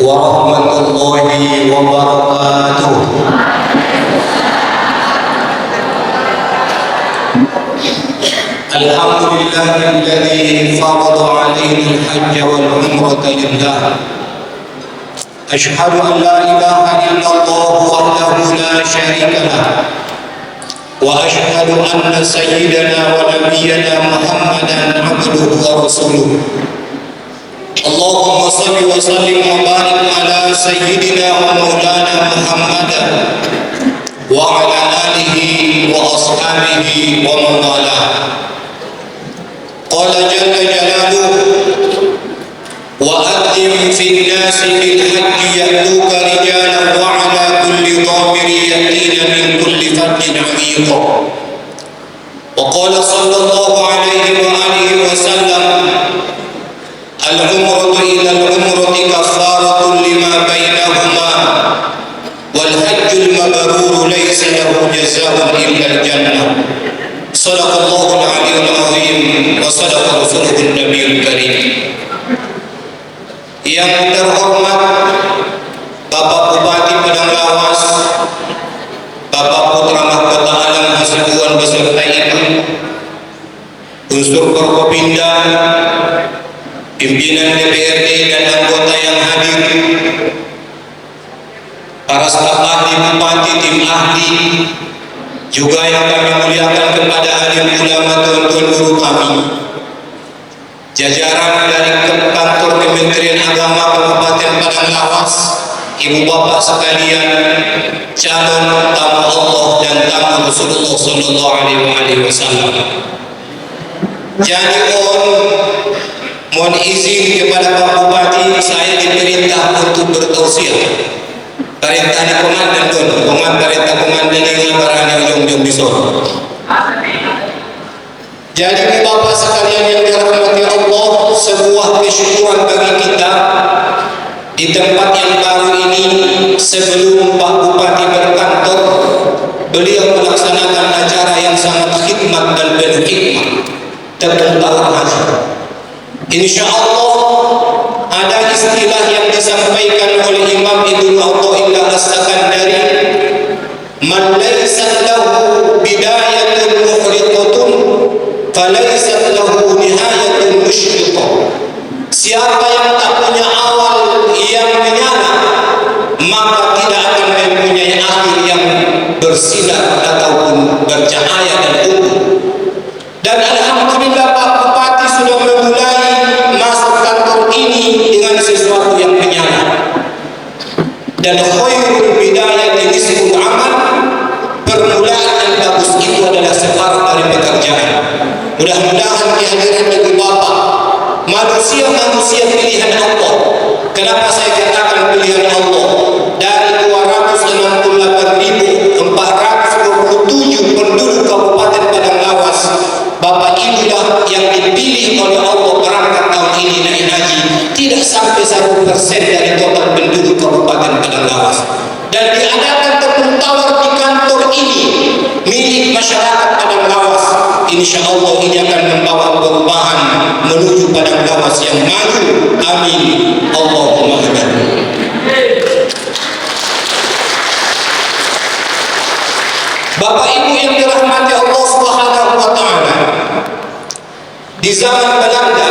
warahmatullahi wabarakatuh. Alhamdulillahilladzi farada 'alaina al-hajja wal 'umrata lillah. Ashhadu an la ilaha illallah wahdahu la syarika lah. Wa ashhadu anna sayyidana wa nabiyyana Muhammadan 'abduhu wa rasuluh. Allahumma salli wa sallim wa barik ala sayyidina wa maulana Muhammadan wa ala alihi wa ashabihi wa man walah. Qala jalla jalaluhu wa adzim fin nasi bil hajji ya'tuka rijalan wa ala kulli dhamirin yatina min kulli fajjin 'amiq. Wa qala sallallahu alaihi wa alihi wa sallam al-umratu ila al-umrati kaffaratun lima bainahuma wal hajjul mabrur laysa lahu jazaa'un illa al-jannah. Sadaqallahu al-'aliyyul 'azim wa sadaqa rasuluhun nabiyyul karim. Yang terhormat Bapak Bupati Padang Lawas, Bapak Putra Mahkota Alam Hasibuan beserta ibu, unsur Forkopimda, pimpinan DPRD dan anggota yang hadir, para staf ahli bupati, tim ahli, juga yang kami muliakan kepada alim ulama, tuan-tuan guru kami, jajaran dari kantor Kementerian Agama Kabupaten Padang Lawas, ibu bapak sekalian, calon tamu Allah dan tamu Rasulullah Sallallahu Alaihi Wasallam. Jadi mohon izin kepada Pak Bupati, saya diperintah untuk bertausiah. Perintah di komandan perintah komandan yang barangnya ujung-ujung besok. Jadi Bapak sekalian yang dirahmati Allah, sebuah kesyukuran bagi kita di tempat yang baru ini. Sebelum Pak Bupati berkantor, beliau melaksanakan acara yang sangat khidmat dan penuh hikmah, tepung tahun haji. Insya Allah ada istilah yang disampaikan oleh Imam Ibnu Athaillah As-Sakandari, man laysat lahu bidayatun muhriqatun falaysat lahu nihayatun musyriqah. Siapa yang tak punya awal yang menyala, maka tidak akan mempunyai akhir yang bersinar ataupun bercahaya dan utuh. Dan alhamdulillah Pak Bupati sudah memulai masuk kantor ini dengan sesuatu yang menyala. Dan khairul bidayati nisful amal, permulaan yang bagus itu adalah separuh dari pekerjaan. Mudah-mudahan kehadiran ibu bapak, manusia pilihan Allah. Kenapa saya katakan pilihan Allah? Dari 268.427 penduduk Kabupaten Padang Lawas, Bapak inilah yang dipilih oleh Allah berangkat tahun ini naik haji. Tidak sampai 1% dari total penduduk Kabupaten Padang Lawas. Dan diadakan tepung tawar di kantor ini milik masyarakat Padang Lawas. Insya Allah ini akan membawa perubahan menuju Padang Lawas yang maju. Amin. Allahumma amin. Bapak Ibu yang dirahmati Allah Subhanahu wa taala, di zaman Belanda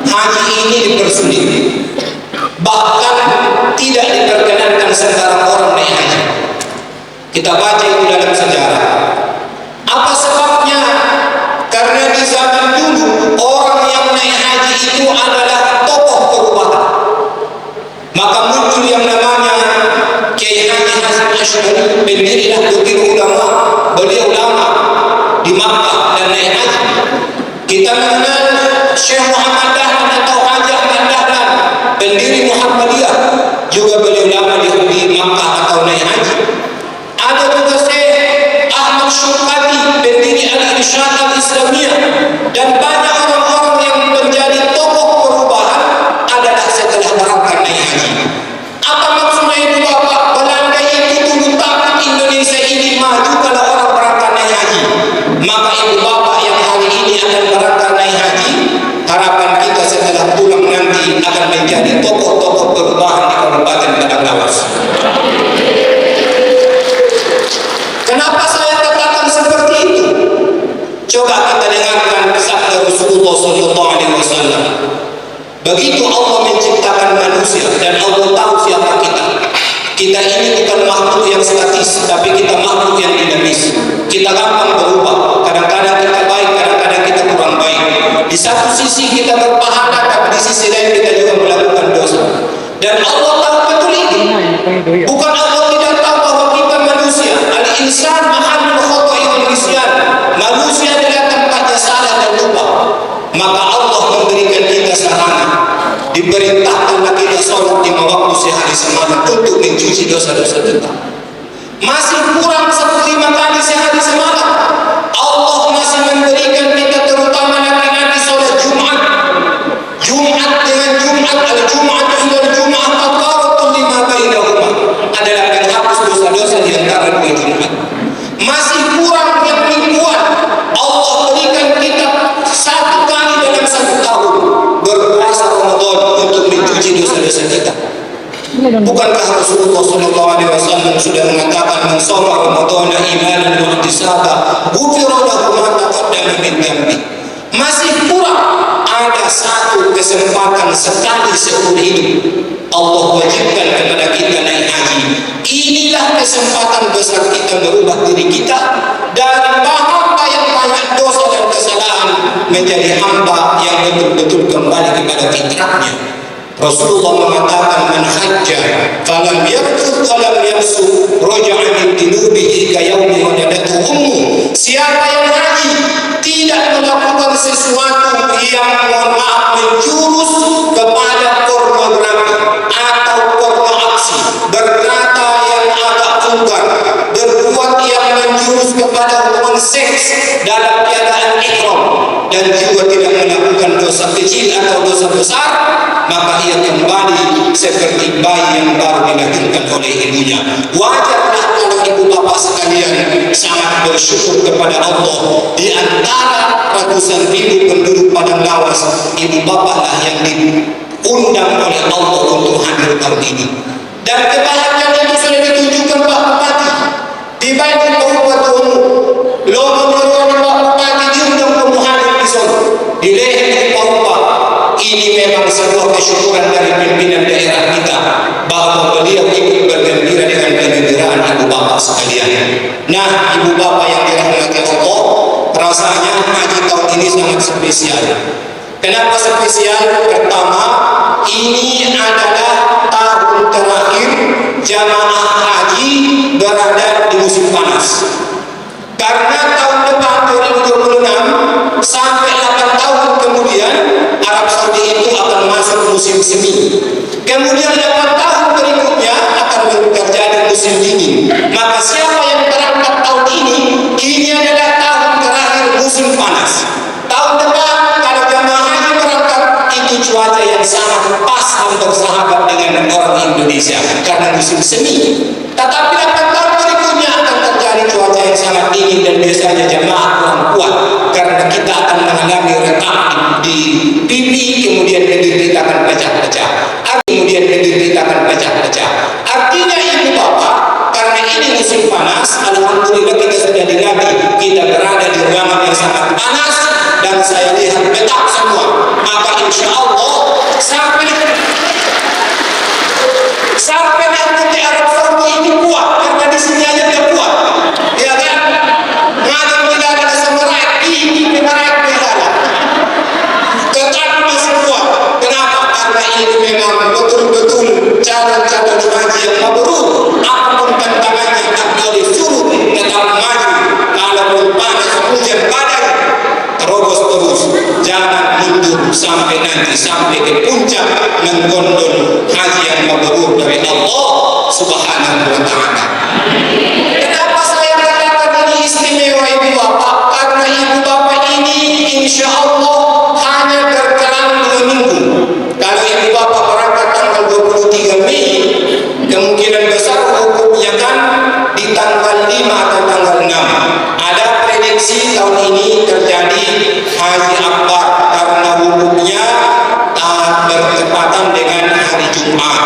haji ini dipersulit, bahkan tidak diperkenankan sembarang orang naik haji. Kita baca itu dalam sejarah. Apa sebabnya? Karena di zaman dulu orang yang naik haji itu adalah tokoh perubahan. Maka muncul yang namanya Kiai Haji Hasan Asy'ari, pendiri Nahdlatul Ulama. Beliau lama di Makkah dan naik haji. Kita mengenal Syekh Muhammad Dahlan atau Haji Ahmad Dahlan, pendiri Muhammadiyah, juga beliau lama di Makkah atau naik haji. Ada juga Syekh Ahmad Syurqati, pendiri Al-Irsyad Al-Islamiyah, dan banyak orang-orang yang menjadi tokoh perubahan adalah setelah berangkat naik haji. Apa maksudnya itu Bapak? Belanda itu dulu takut Indonesia ini maju kalau orang berangkat naik haji. Maka ibu bapak yang hari ini akan berangkat naik haji, harapan kita setelah pulang nanti akan menjadi tokoh-tokoh perubahan di Kabupaten Padang Lawas. Kenapa saya katakan seperti itu? Coba kita dengarkan sabda Rasulullah SAW. Begitu Allah menciptakan manusia dan Allah tahu siapa kita. Kita ini bukan makhluk yang statis, tapi kita makhluk yang dinamis. Kita gampang berubah. Kadang-kadang kita baik, kadang-kadang kita kurang baik. Di satu sisi kita berpahala, tapi di sisi lain kita juga melakukan dosa. Dan Allah tahu betul itu. Bukan Allah tidak tahu bahwa kita manusia. Al-insan mahalul khata'i wal nisyan. Manusia adalah tempatnya salah dan lupa. Maka Allah memberikan kita sarana. Diperintahkanlah kita sholat 5 waktu sehari semalam untuk mencuci dosa-dosa kita. Masih kurang 5 kali sehari semalam. Allah masih memberikan kita, terutama laki-laki, sholat Jumat. Jumat dengan Jumat, al-Jumat ila al-Jumat kafaratun lima bainahuma, adalah penghapus dosa-dosa di antara 2 Jumat. Masih kurang yang mingguan. Allah berikan kita 1 kali dalam 1 tahun berpuasa Ramadan untuk mencuci dosa-dosa kita. Bukankah Rasulullah SAW sudah mengatakan, "Man shoma Ramadan imanan wa ihtisaban, ghufira lahu ma taqaddama min dhanbi." Masih kurang ada 1 kesempatan sekali seumur hidup Allah wajibkan kepada kita naik haji. Inilah kesempatan besar kita merubah diri kita dari hamba yang banyak dosa dan kesalahan menjadi hamba yang betul-betul kembali kepada fitrahnya. Rasulullah mengatakan, "Man hajja falam yarfud walam yafsuq raja'a min dhunubihi ka yaumi waladatu ummu." Siapa yang haji tidak melakukan sesuatu yang, mohon maaf, menjurus kepada pornografi atau porno aksi, berkata yang agak vulgar, berbuat yang menjurus kepada hubungan seks dalam keadaan ihram, dan juga tidak melakukan dosa kecil atau dosa besar, maka ia kembali seperti bayi yang baru dilahirkan oleh ibunya. Wajarlah kalau ibu bapak sekalian sangat bersyukur kepada Allah. Di antara ratusan ribu penduduk Padang Lawas, ibu bapaklah yang diundang oleh Allah untuk hadir tahun ini. Dan kebahagiaan itu sudah ditunjukkan Pak Bupati di Baitul Kabupaten Logo Meroni. Pak Bupati diundang untuk hadir di Solo, di leher Pak Bupati. Ini memang sebuah kesyukuran dari pimpinan daerah kita bahwa beliau ikut bergembira dengan kegembiraan ibu bapak sekalian. Nah, ibu bapak yang dirahmati Allah, rasanya haji tahun ini sangat spesial. Kenapa spesial? Pertama, ini adalah tahun terakhir jamaah haji berada di musim panas. Karena tahun depan 2026 sampai 8 tahun kemudian Arab Saudi itu akan masuk musim semi. Kemudian 8 tahun berikutnya akan terjadi musim dingin. Maka siapa yang berangkat tahun ini adalah tahun terakhir musim panas. Tahun depan kalau jamaah haji berangkat, itu cuaca yang sangat pas dan bersahabat dengan orang Indonesia karena musim semi. Tetapi 8 tahun berikutnya akan terjadi cuaca yang sangat dingin dan biasanya jamaah kurang kuat karena kita akan mengalami retak di pipi, kemudian bibir kita akan pecah-pecah. Artinya ibu bapak, karena ini musim panas, alhamdulillah kita sudah dilatih, kita berada di ruangan yang sangat panas dan saya lihat petak semua. Maka insya Allah sampai nanti di Arab Saudi ini kuat, karena di sini aja dia kuat, ya kan? Madam tidak ada semerat, ini memerat bidara, tetap masih kuat. Kenapa? Karena ini memang betul-betul calon-calon haji yang mabrur. Apapun tantangannya tak boleh surut, tetap maju. Kalaupun panas hujan badai, terobos terus, jangan mundur sampai nanti sampai ke puncak menggondol haji yang mabrur dari Allah Subhanahu wa Ta'ala. Kenapa saya katakan ini istimewa ibu bapak? Karena ibu bapak ini insya Allah hanya berkelang 2 minggu. Kalau ibu bapak berangkat tanggal 23 Mei, kemungkinan besar hukumnya kan di tanggal 5 atau tanggal 6. Ada prediksi tahun ini terjadi haji akbar karena hukumnya bertepatan dengan hari Jumat.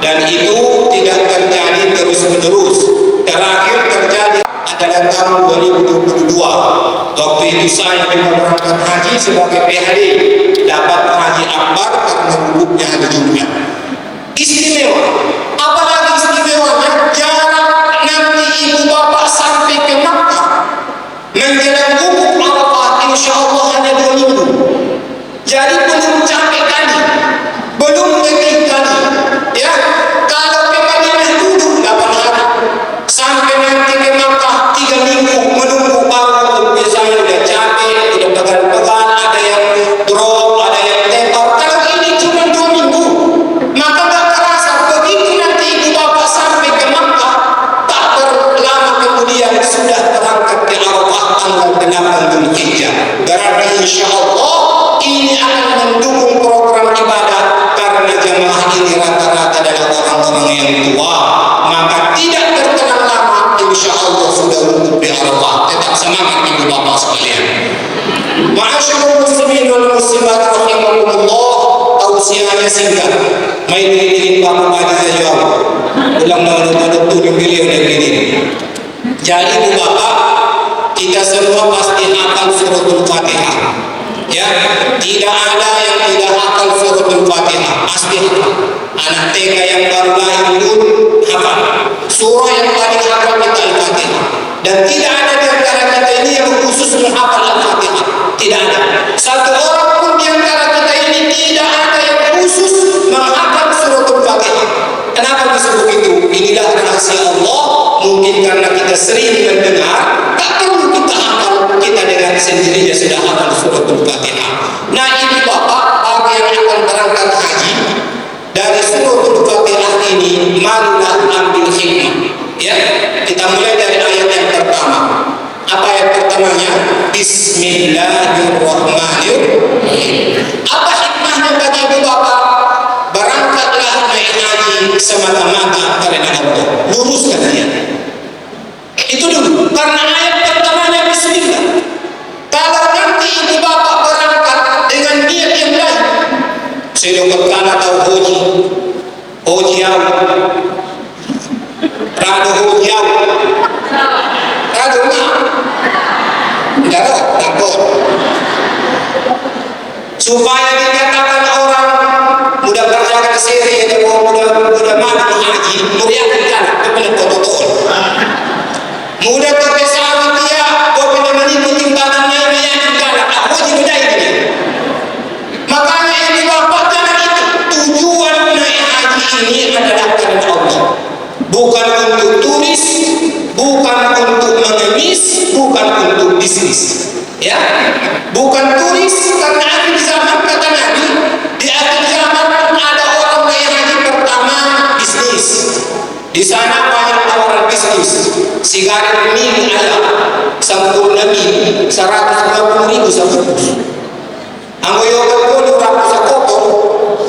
dan itu tidak terjadi terus-menerus. Terakhir terjadi adalah tahun 2022. Waktu itu saya berangkat haji sebagai PHD, dapat haji akbar karena wukufnya hari Jumat. Istimewa. Apalagi istimewanya, jarak nanti ibu bapak sampai ke Makkah menjelang wukuf Arafah insya Allah hanya 2 minggu. Jadi belum capek kali, belum letih kali. Ya, kalau ke Madinah duduk 8 hari, sampai nanti ke Makkah 3 minggu menunggu baru. Biasanya udah capek, udah pegal-pegal, ada yang drop, ada yang tepar. Kalau ini cuma 2 minggu, maka gak terasa. Begitu nanti ibu bapak sampai ke Makkah, tak berlama kemudian sudah berangkat ke Arafah tanggal 8 Dzulhijjah. Berarti insya Allah ini akan mendukung program ibadah karena jemaah ini rata-rata adalah orang-orang yang tua, maka tidak berkenaan lama insya Allah sudah wukuf di Arafah. Tetap semangat ibu bapak sekalian. Ma'asyiral muslimin wal muslimat rahimakumullah, tausiahnya singkat. Main ini Pak Bupati saya jawab. Ulang nama turun beliau dan ini. Jadi ibu bapak, kita semua pasti hafal suratul Fatihah. Ya, tidak ada yang tidak hafal suratul Fatihah. Pasti hafal. Anak TK yang baru lahir pun hafal. Surah yang paling hafal kita Al-Fatihah. Dan tidak ada di antara kita ini yang khusus menghafal Al-Fatihah. Tidak ada. Satu orang pun di antara kita ini tidak ada yang khusus menghafal suratul Fatihah. Kenapa bisa begitu? Inilah rahasia Allah. Mungkin karena kita sering mendengar, tak perlu kita hafal, kita dengan sendirinya sudah hafal suratul Fatihah. Nah ini bapak, bagi yang akan berangkat haji, dari suratul Fatihah ini marilah ambil hikmah. Ya, kita mulai dari ayat yang pertama. Apa ayat pertamanya? Bismillahirrahmanirrahim. Apa hikmahnya bagi ibu bapak? Berangkatlah naik haji semata-mata karena Allah. Luruskan dia. Itu dulu. Karena ayat pertamanya Bismillah. Kalau nanti ibu bapak berangkat dengan niat yang lain, saya dokter tahu hoji awal, rado hoji awal, rado enggak takut. Supaya dikatakan orang mudah berjalan seri atau mudah mati haji, meriakan kepada protokol. Mudah terkesan dia, kau benar mengikuti timbangannya meyakinkan aku juga ini. Makanya ini bapak jangan itu. Tujuan naik haji ini adalah karena Allah, bukan untuk turis, bukan untuk mengemis, bukan untuk bisnis. Ya, bukan turis karena akhir zaman kata Nabi, di akhir zaman ada orang naik haji pertama bisnis. Di sana banyak tawaran bisnis. Sigaret mil ada sempurna mil 150.000 sebungkus. Anggo yoga kono rapi sakoko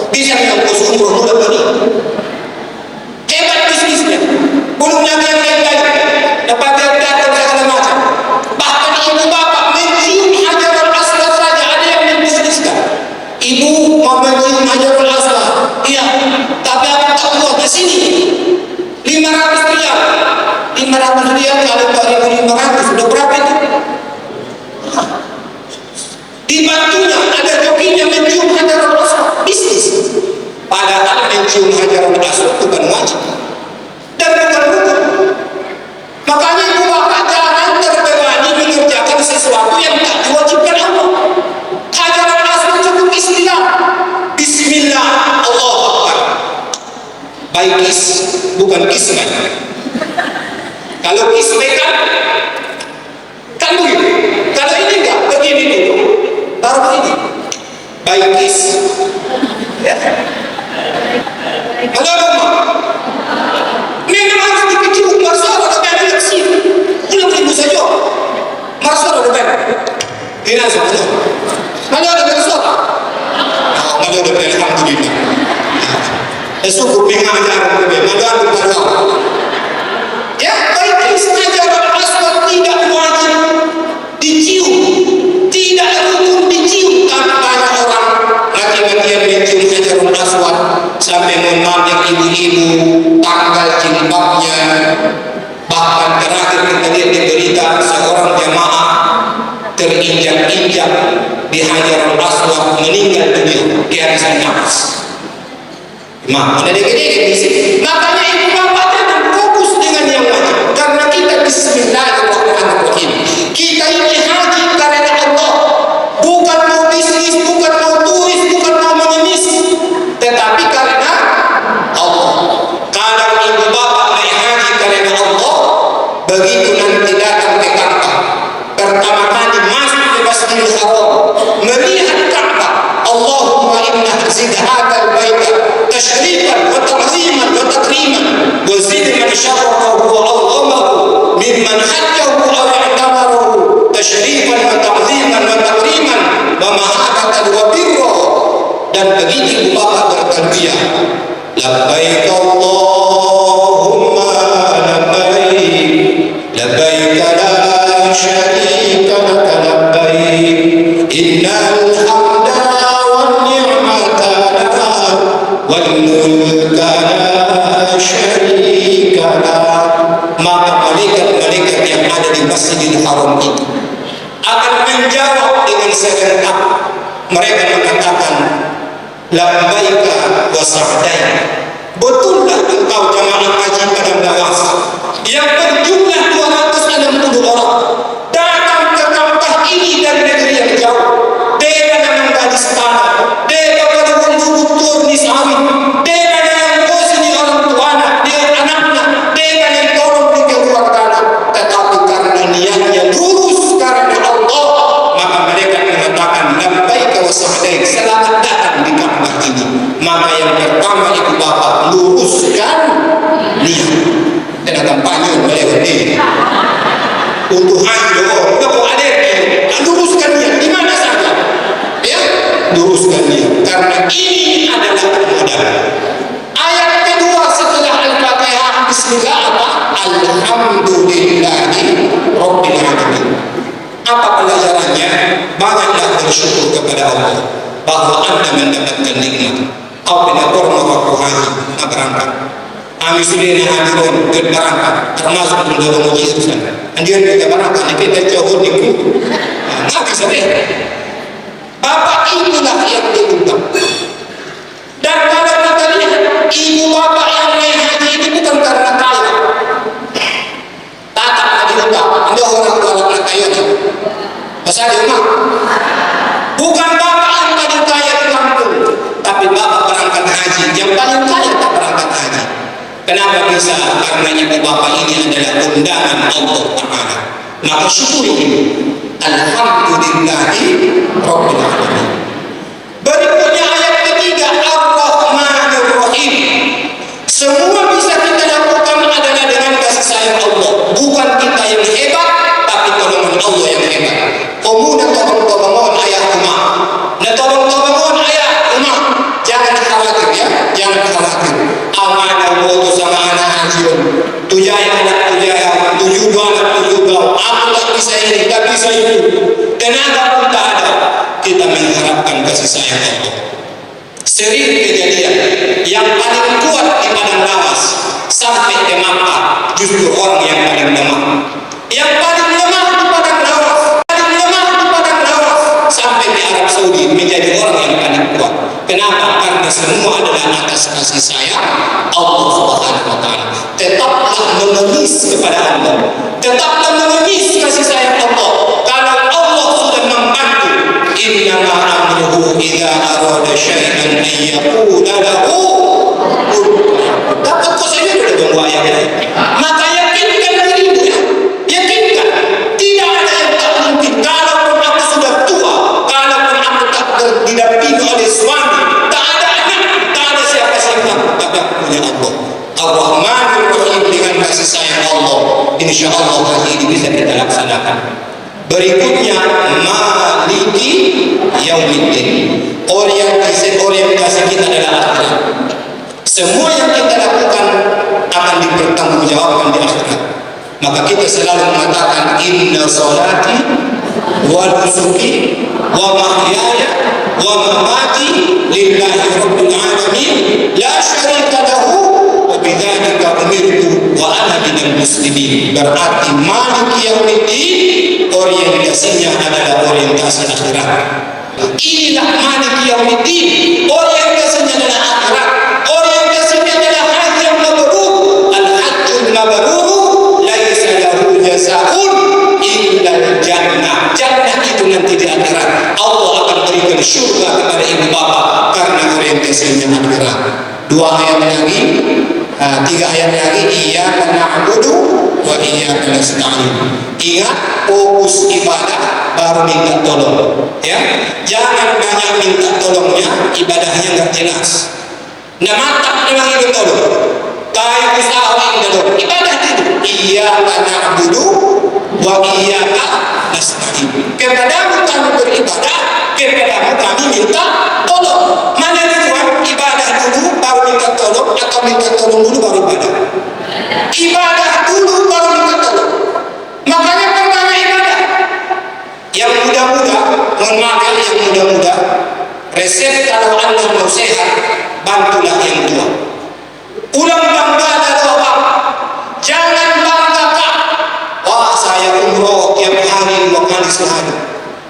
bisa menembus umroh mudah beli. Hebat bisnisnya. Belum lagi yang lain-lain. Dapat datang segala macam. Bahkan ibu bapak mencium hajarul aswad saja ada yang membisniskan. Ibu mau mencium hajarul aswad. Iya. Tapi apa tak buat di sini? 500 riyal. 500 riyal kali 4.500 udah berapa itu? Dibantunya ada jokinya mencium hajarul aswad, bisnis. Padahal mencium hajarul aswad bukan wajib dan bukan rukun. Makanya ibu bapak jangan terbebani mengerjakan sesuatu yang tak diwajibkan Allah. Hajarul aswad cukup istilah Bismillah Allahu Akbar. Baik bukan kismet. Kalau kismet kan begitu. Kalau ini enggak, begini dulu. Baru begini. Baik ya. Halo rumah. Memang harus dikecil marsara tapi ada yang sih. Ulang ibu saja. Marsara udah baik. Ini saja. Halo ada marsara. Halo ada alhamdulillah. Syukur dengan ajaran Nabi. Ya, baik hajarul aswad tidak wajib dicium, tidak rukun dicium. Karena banyak orang laki-laki yang mencium hajarul aswad sampai mohon maaf yang ibu-ibu tanggal jilbabnya, bahkan terakhir kita lihat di berita seorang jamaah terinjak-injak di Hajarul Aswad meninggal dunia kehabisan nafas. Ada dikit-dikit di sini. Makanya ibu bapak jangan fokus dengan yang wajib, karena kita Bismillahirrahmanirrahim. Kita ini haji karena Allah, bukan mau bisnis, bukan mau turis, bukan mau mengemis, tetapi karena Allah. Kadang ibu bapak naik haji karena Allah, begitu nanti datang ke Ka'bah, pertama kali masuk ke Masjidil Haram, melihat Ka'bah, Allahumma inna zid hadzal baita tashrifan wa ta'ziman wa takriman wa zid man syarafahu wa awwamahu mimman hajjahu aw i'tamarahu tashrifan wa ta'ziman wa takriman wa mahabbatan wa birra. Dan begitu bapak bertalbiyah, labbaik Allahumma labbaik labbaik la syarika laka labbaik innal hamda wan ni'mata laka wal mulka la syarika lak. Maka malaikat-malaikat yang ada di Masjidil Haram itu akan menjawab dengan segenap. Mereka mengatakan labbaika wa sa'daik. Betullah engkau jamaah haji pada Nawas yang berjumlah 260 orang datang ke Ka'bah ini dari negeri yang jauh. Dia dengan gadis tanah, dia pada untuk turni sawit, dia yang bosni orang tuanya, dia anaknya, dia yang tolong di keluarganya. Tetapi karena niatnya lurus karena Allah, maka mereka mengatakan labbaika wa sa'daik, selamat datang di Ka'bah ini. Maka yang pertama ibu bapak luruskan niat. Dan akan panjang melewat ini untuk haji kok ada luruskan niat di mana saja, ya, luruskan niat, karena ini adalah modal. Ayat kedua setelah Al-Fatihah Bismillah apa? Alhamdulillahi Rabbil Alamin. Apa pelajarannya? Banyaklah bersyukur kepada Allah bahwa Anda mendapatkan nikmat. Kau tidak pernah waktu haji nak berangkat. Kami sudah hadirin berangkat, termasuk mendorong mujizat. Anjuran kita berangkat, kita jauh niku. Maka sedih. Bapak itulah yang diundang. Dan kalau kita lihat ibu bapak yang naik haji ini bukan karena kaya. Tatap lagi diundang. Ada orang tua kaya. Pasal di rumah. Bukan bapak yang paling kaya di kampung, tapi bapak berangkat haji yang paling kaya tak berangkat haji. Kenapa bisa? Karena ibu bapak ini adalah undangan Allah Ta'ala. Maka syukuri ini. Alhamdulillahi Rabbil Alamin. Berikutnya ayat ketiga, Ar-Rahmanir Rahim. Semua bisa kita lakukan adalah dengan kasih sayang Allah. Bukan kita yang hebat, tapi tolongan Allah yang hebat. Kamu nak tolong-tolongan ayah rumah, nak tolong-tolongan ayah rumah. Jangan khawatir ya, jangan khawatir. Amanah bodoh sama anak hajian. Tujaya anak tujaya, tujuh anak tujuh. Aku tak bisa ini, tak bisa itu. Tenaga pun tak ada. Kita mengharapkan kasih sayang Allah. Sering kejadian yang paling kuat di padang Nawas sampai ke Makkah justru orang yang paling lemah. Yang paling lemah di padang Nawas, paling lemah di padang Nawas sampai di Arab Saudi menjadi orang yang paling kuat. Kenapa? Karena semua adalah atas kasih sayang Allah Subhanahu wa Ta'ala. Tetaplah mengemis kepada Allah, tetaplah mengemis kasih sayang Allah. Kalau Allah sudah membantu, innama amruhu idza arada syai'an an yaqula lahu kun. Dapat kok saja sudah tunggu ayatnya. Maka yakinkan dirimu ya. Yakinkan. Tidak ada yang tak mungkin. Kalaupun aku sudah tua, kalaupun aku tak didampingi oleh suami, tak ada anak, tak ada siapa-siapa, tapi aku punya Allah. Ar-Rahmanir Rahim, dengan kasih sayang Allah. Insya Allah hari ini bisa kita laksanakan. Berikutnya Maliki Yaumiddin. Orientasi kita adalah akhirat. Semua yang kita lakukan akan dipertanggungjawabkan di akhirat. Maka kita selalu mengatakan inna salati wa nusuki wa mahyaya wa mamati lillahi rabbil alamin la syarika lahu wa bidzalika umirtu wa ana minal muslimin. Berarti Maliki Yaumiddin orientasinya adalah orientasi akhirat. Inilah Maliki Yaumiddin, orientasinya adalah akhirat, orientasinya adalah haji yang mabrur. Al-hajjul mabrur laisa lahu jazaa'un illa al-jannah. Jannah itu nanti di akhirat. Allah akan berikan surga kepada ibu bapa karena orientasinya akhirat. 2 ayat lagi, 3 ayat lagi, iyyaka na'budu wa iyyaka nasta'in. Ingat, fokus ibadah baru minta tolong, ya. Jangan banyak minta tolongnya, ibadahnya nggak jelas. Nah, mantap memang itu tolong. Kayak usaha yang tolong, ibadah itu. Iyyaka na'budu wa iyyaka nasta'in. Kepadamu kami beribadah, kepadamu kami minta tolong. Mana duluan, ibadah dulu baru minta tolong, atau minta tolong dulu baru ibadah? Ibadah dulu baru minta tolong. Makanya pertama ibadah. Yang muda-muda, mohon maaf yang muda-muda, resep kalau Anda mau sehat, bantulah yang tua. Ulang bangga doa. Jangan banggakan, wah saya umroh tiap hari 2 kali sehari.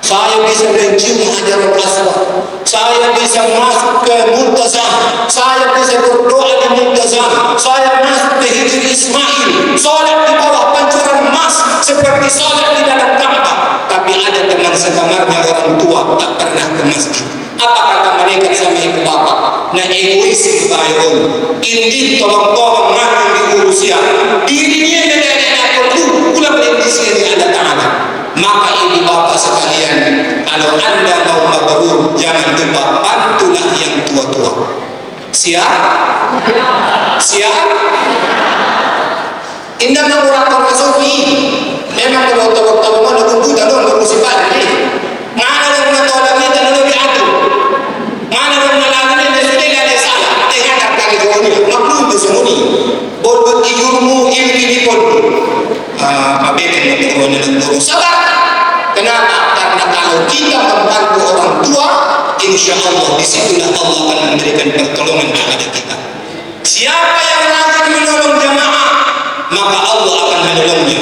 Saya bisa mencium hajarul aswad. Saya bisa masuk ke Multazam. Saya bisa berdoa di Multazam. Saya masuk ke Hijri Ismail. Salat di bawah pancuran emas seperti salat di dalam Ka'bah. Tapi ada teman sekamarnya orang tua tak pernah ke masjid. Apa kata mereka sama ibu bapa? Nah, egois bayun. Ini tolong-tolong ngaku diurus ya. Dirinya dari anak perlu pulang di sini ada ta'ala. Maka ibu bapa sekalian, kalau Anda mau mabrur, jangan lupa bantulah yang tua-tua. Siap? Siap? Indah mengurangkan masofi. Memang kalau tahu-tahu mana kumpul dalam berusipan ini. Mana yang menolak kita lebih diatur. Mana yang menolak kita sudah ada salah. Dengan kata kejuannya, maklum itu semua ini. Buat ijurmu ini pun. Abang yang turun sabar. Kenapa? Karena kalau kita membantu orang tua, insya Allah disitulah Allah akan memberikan pertolongan kepada kita. Siapa yang rajin menolong jamaah, maka Allah akan menolongnya.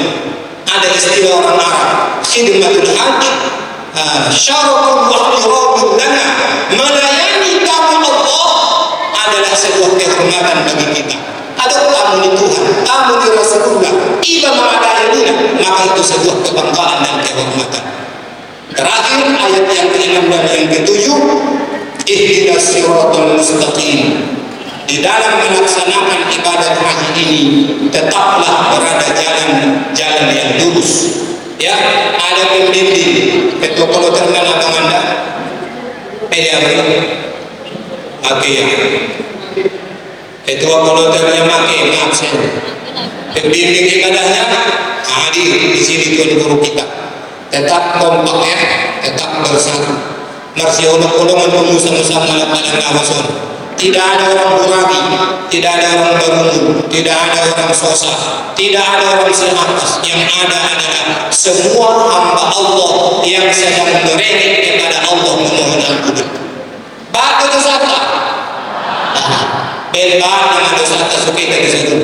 Ada istilah orang Arab, khidmatul hajj, syarafun wa ihtirabun lana. Melayani tamu Allah adalah sebuah kehormatan bagi kita. Ada tamu di Tuhan, tamu di Rasulullah, iba melayaninya, maka itu sebuah kebanggaan dan kehormatan. Terakhir ayat yang ke-6 dan yang ke-7, ihdinas siratal mustaqim. Di dalam melaksanakan ibadat haji ini tetaplah berada jalan yang lurus. Ya, ada pembimbing. Ketua kloter mana abang Anda? PDAP. Oke ya. Ketua kloternya make maaf saya. Pembimbing ibadahnya hadir di sini tuan guru kita. Tetap kompak ya, tetap bersatu. Marsi ulung-ulungan pengusaha-usaha malam-malam ngawason. Tidak ada orang burabi, tidak ada orang berumur, tidak ada orang susah, tidak ada orang sehapas. Yang ada adalah semua hamba Allah yang sedang merengek kepada Allah memohon ampun. Batu dosa belban dengan dosa suki dari situ.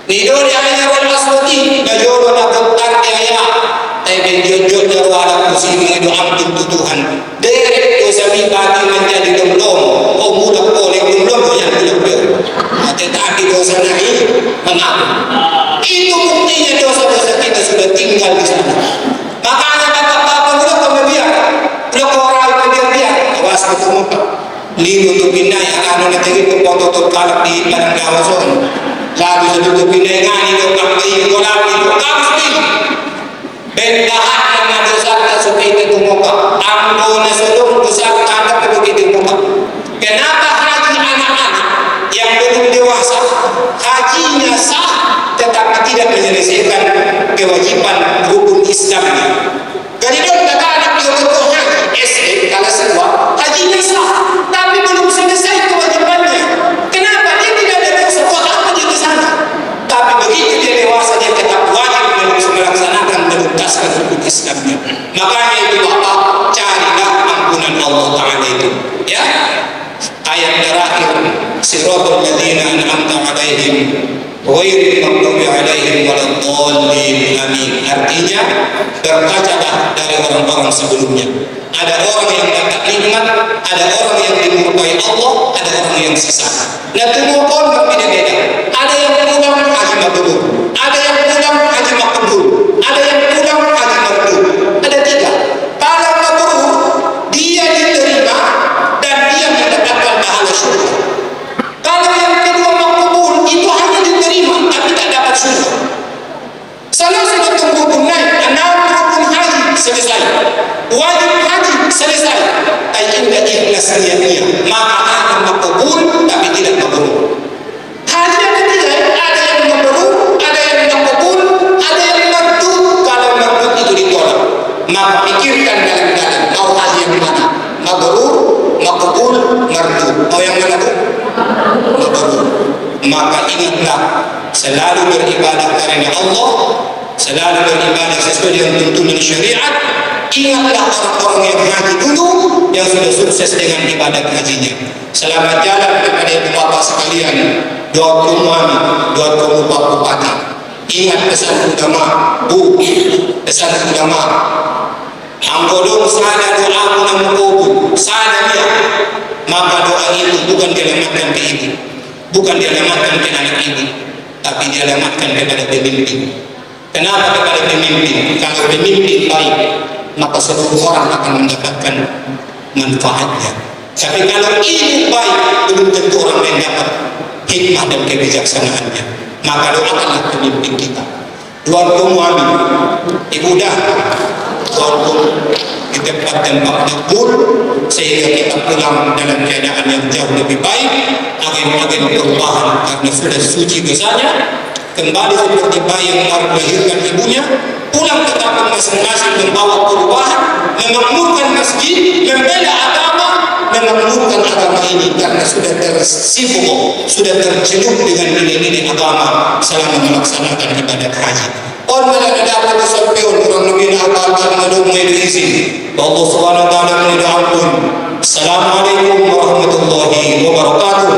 Nidor yang hanya beraswati, bajoro na bentar kaya, tapi jujur jawara musimi itu ampun Tuhan. Derek dosa bagi menjadi domdom, oh mudah boleh domdom yang mudah. Tetapi dosa naik mengaku. Itu buktinya dosa-dosa kita sudah tinggal di sana. Makanya bapak-bapak muda kemudian, blok orang kemudian, awas ketemu limu tu pindah yang akan nanti ke foto kalak di padang kawasan. Lalu sudah pindah ngani do kampai kolak di kampai. Bendahan yang dosa suka itu muka. Ampun sebelum dosa tanda begitu muka. Kenapa haji anak-anak yang belum dewasa hajinya sah tetapi tidak menyelesaikan kewajiban rukun Islamnya? Jadi dong kata anak yang betul haji SD kelas 2 hajinya sah tapi belum selesai kewajibannya. Kenapa? Dia tidak ada dosa, buat apa dia ke sana? Tapi begitu dia dewasa dia tetap wajib melaksanakan menuntaskan rukun Islamnya. Makanya itu bapak carilah ampunan Allah Ta'ala. الذين أنعمت عليهم غير المغضوب عليهم ولا الضالين آمين. Artinya berkacalah dari orang-orang sebelumnya. Ada orang yang dapat nikmat, ada orang yang dimurkai Allah, ada orang yang sesat. Nah, semua orang berbeda-beda. Ada yang pulang haji mabrur, ada yang pulang haji makbul, ada yang pulang haji mardud. Ada tiga. Kalau mabrur dia diterima dan dia mendapatkan pahala syurga. Kalau yang kedua makbul itu hanya diterima tapi tak dapat syurga. Salah satu rukun naik, 6 rukun haji selesai, wajib haji selesai, indah ikhlas niatnya, maka akan makbul tapi tidak mabrur. Haji ada tiga, ada yang mabrur, ada yang makbul, ada yang mardud. Kalau mardud itu ditolak, maka pikirkan dalam-dalam mau haji yang mana, mabrur, makbul, mardud. Mau yang mana tu? Mabrur. Maka ingatlah selalu beribadah karena Allah, selalu beribadah sesuai dengan tuntunan syariat. Ingatlah orang-orang yang haji dulu yang sudah sukses dengan ibadah hajinya. Selamat jalan kepada ibu bapak sekalian, doa kumami, doa kumupah bupati. Ingat pesan ulama, bu, pesan ulama. Angkodong sana doa munamukubun, sana dia. Maka doa itu bukan dialamatkan ke ibu, bukan dialamatkan ke anak ibu, tapi dialamatkan kepada pemimpin. Kenapa kepada pemimpin? Kalau pemimpin baik, maka seluruh orang akan mendapatkan manfaatnya. Tapi kalau ibu baik, belum tentu orang lain dapat hikmah dan kebijaksanaannya. Maka doakanlah pemimpin kita. Doakum amin. Ibu dah, doakum di tempat-tempat makbul sehingga kita pulang dalam keadaan yang jauh lebih baik, agen-agen perubahan karena sudah suci dosanya, kembali seperti bayi yang baru melahirkan ibunya, pulang ke kampung masing-masing membawa perubahan, memakmurkan masjid, membela agama, memakmurkan agama ini karena sudah tersibuk, sudah tercelup dengan nilai-nilai agama selama melaksanakan ibadat haji. Orang yang dapat disampaikan orang lebih nakal mengadu izin. Allah Subhanahu wa taala mendoakan. Assalamualaikum warahmatullahi wabarakatuh.